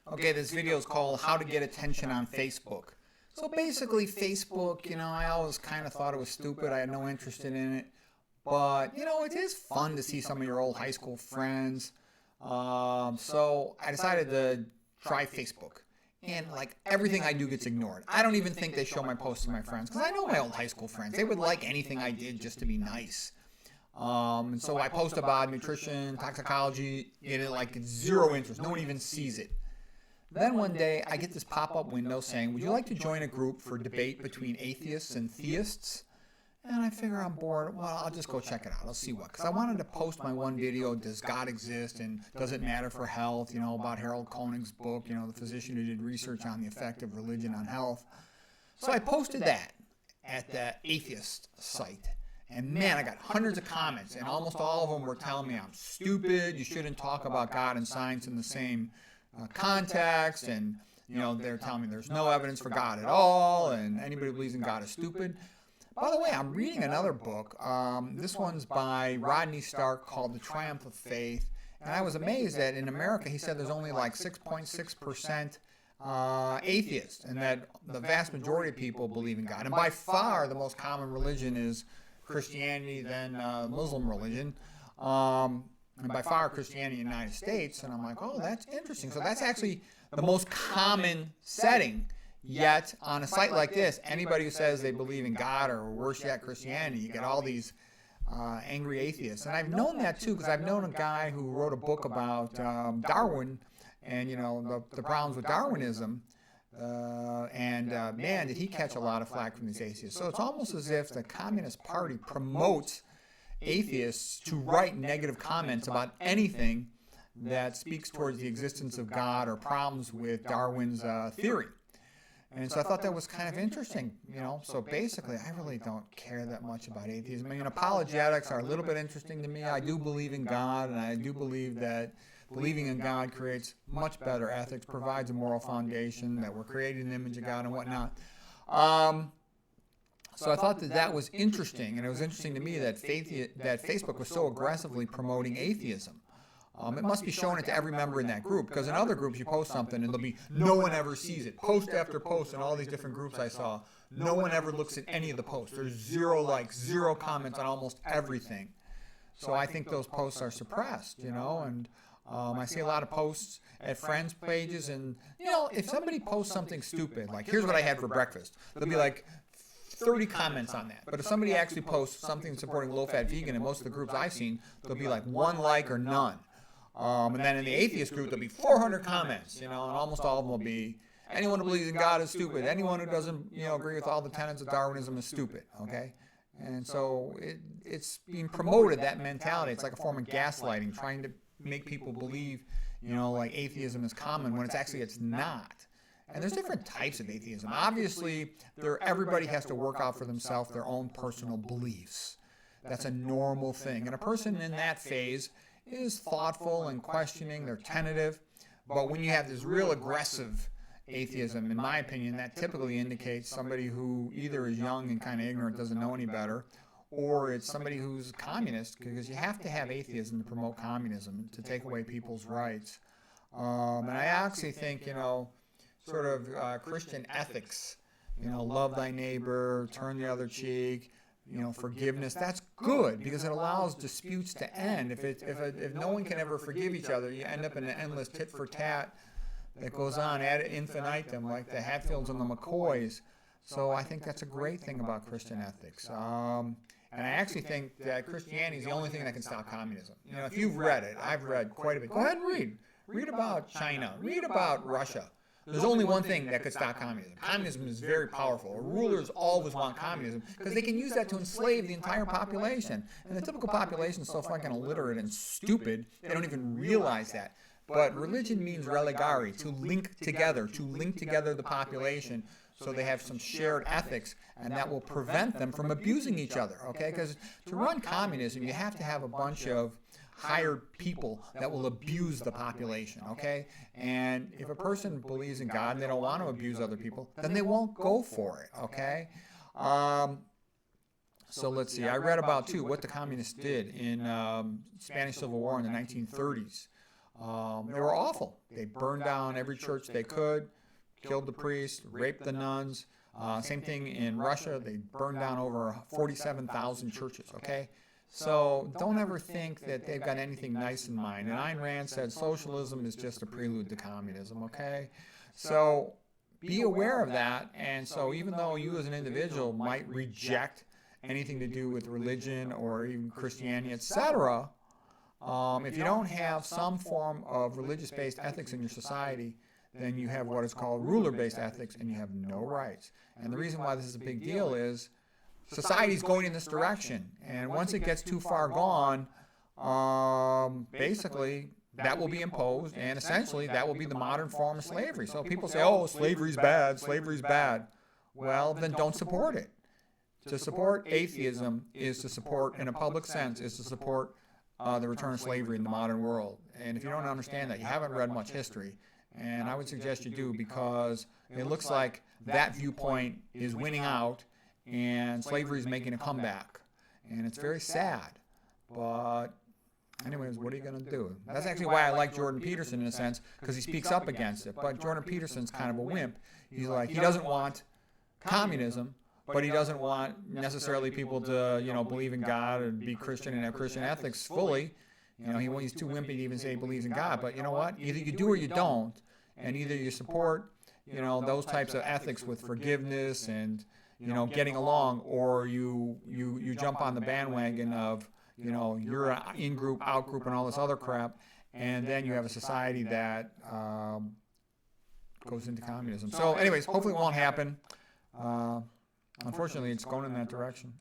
Okay, this video is called How to Get Attention on Facebook. So basically, Facebook, I always kind of thought it was stupid. I had no interest in it. But, it is fun to see some of your old high school friends. So I decided to try Facebook. And like everything I do gets ignored. I don't even think they show my posts to my friends because I know my old high school friends. They would like anything I did just to be nice. And so I post about nutrition, toxicology, and it like zero interest. No one even sees it. Then one day I get this pop-up window saying, would you like to join a group for debate between atheists and theists? And I figure I'm bored. Well, I'll just go check it out. I'll see what. Because I wanted to post my one video, Does God Exist? And Does It Matter for Health? About Harold Koenig's book, the physician who did research on the effect of religion on health. So I posted that at the atheist site. And man, I got hundreds of comments, and almost all of them were telling me I'm stupid, you shouldn't talk about God and science in the same context, and they're telling me there's no evidence for God at all, and anybody who believes in God is stupid. By the way, I'm reading another book. This one's by Rodney Stark called The Triumph of Faith, and I was amazed that in America he said there's only like 6.6% atheists, and that the vast majority of people believe in God. And by far the most common religion is Christianity, then Muslim religion, and by far Christianity in the United States. And I'm like, oh, that's interesting. So that's actually the most common setting. Yet on a site like this, anybody who says they believe in God or worse yet Christianity, you get all these angry atheists. And I've known that too because I've known a guy who wrote a book about Darwin and the problems with Darwinism. Man, did he catch a lot of flack from these atheists. So it's almost as if the Communist Party promotes atheists to write negative comments about anything that speaks towards the existence of God or problems with Darwin's theory. And so I thought that was kind of interesting, So basically, I really don't care that much about atheism. I mean, apologetics are a little bit interesting to me. I do believe in God, and I do believe that believing in God creates much better ethics, provides a moral foundation, that we're created in the image of God and whatnot. So I thought that was interesting, and it was interesting to me that Facebook was so aggressively promoting atheism. It must be showing it to every member in that group, because in other groups you post something and there'll be no one ever sees it. Post after post in all these different groups I saw, no one ever looks at any of the posts. There's 0 likes, 0 comments on almost everything. So I think those posts are suppressed, and I see a lot of posts at friends' pages, and, if somebody posts something stupid, like, here's what I had for breakfast, there'll be like 30 comments on that. But if somebody actually posts something supporting low-fat vegan, in most of the groups I've seen, there'll be like 1 like or none. And then in the atheist group, there'll be 400 comments, and almost all of them will be, anyone who believes in God is stupid. Anyone who doesn't, agree with all the tenets of Darwinism is stupid, okay? And so it's being promoted, that mentality. It's like a form of gaslighting, trying to make people believe, like atheism is common when it's not. And there's different types of atheism. Obviously, everybody has to work out for themselves their own personal beliefs. That's a normal thing. And a person in that phase is thoughtful and questioning, they're tentative. But when you have this real aggressive atheism, in my opinion, that typically indicates somebody who either is young and kind of ignorant, doesn't know any better, or it's somebody who's communist, because you have to have atheism to promote communism, to take away people's rights. And I actually think, sort of Christian ethics, love thy neighbor, turn the other cheek, forgiveness, that's good because it allows disputes to end. If no one can ever forgive each other, you end up in an endless tit for tat that goes on ad infinitum, like the Hatfields and the McCoys. So I think that's a great thing about Christian ethics. And I actually think that Christianity is the only thing that can stop communism. If you've read it, I've read quite a bit. Go ahead and read. Read about China. Read about Russia. There's only one thing that could stop communism. Communism is very powerful. Rulers always want communism because they can use that to enslave the entire population. And the typical population is so fucking illiterate and stupid, they don't even realize that. But religion means religare, to link together the population so they have some shared ethics, and that will prevent them from abusing each other, okay? Because to run communism, you have to have a bunch of hired people that will abuse the population, okay? And if a person believes in God and they don't want to abuse other people, then they won't go for it, okay? So let's see. I read about, too, what the communists did in Spanish Civil War in the 1930s. They were awful. They burned down every church they could, killed the priests, raped the nuns. Same thing in Russia. They burned down over 47,000 churches, okay? So don't ever think that they've got anything nice in mind. And Ayn Rand said socialism is just a prelude to communism, okay? So be aware of that. And so even though you as an individual might reject anything to do with religion or even Christianity, etc., if you don't have some form of religious-based ethics in your society, then you have what is called ruler-based ethics, and you have no rights. And the reason why this is a big deal is society's going in this direction, and once it gets too far gone, basically that will be imposed, and essentially that will be the modern form of slavery. So people say, oh, slavery's bad, slavery's bad. Well, then don't support it. To support atheism is to support, in a public sense, is to support the return of slavery in the modern world. And if you don't understand that, you haven't read much history. And I would suggest you do, because it looks like that viewpoint is winning out and slavery is making a comeback. And it's very sad. But anyways, what are you going to do? That's actually why I like Jordan Peterson in a sense, because he speaks up against it. But Jordan Peterson's kind of a wimp. He's like, he doesn't want communism, but he doesn't want necessarily people to, believe in God and be Christian and have Christian ethics fully. He's too wimpy to even say he believes in God. But you know what? Either you do or you don't. And either you support, those types of ethics with forgiveness and, getting along, or you jump on the bandwagon of, you're an in-group, out-group, and all this other crap. And then you have a society that goes into communism. So anyways, hopefully it won't happen. Unfortunately, it's going in that direction.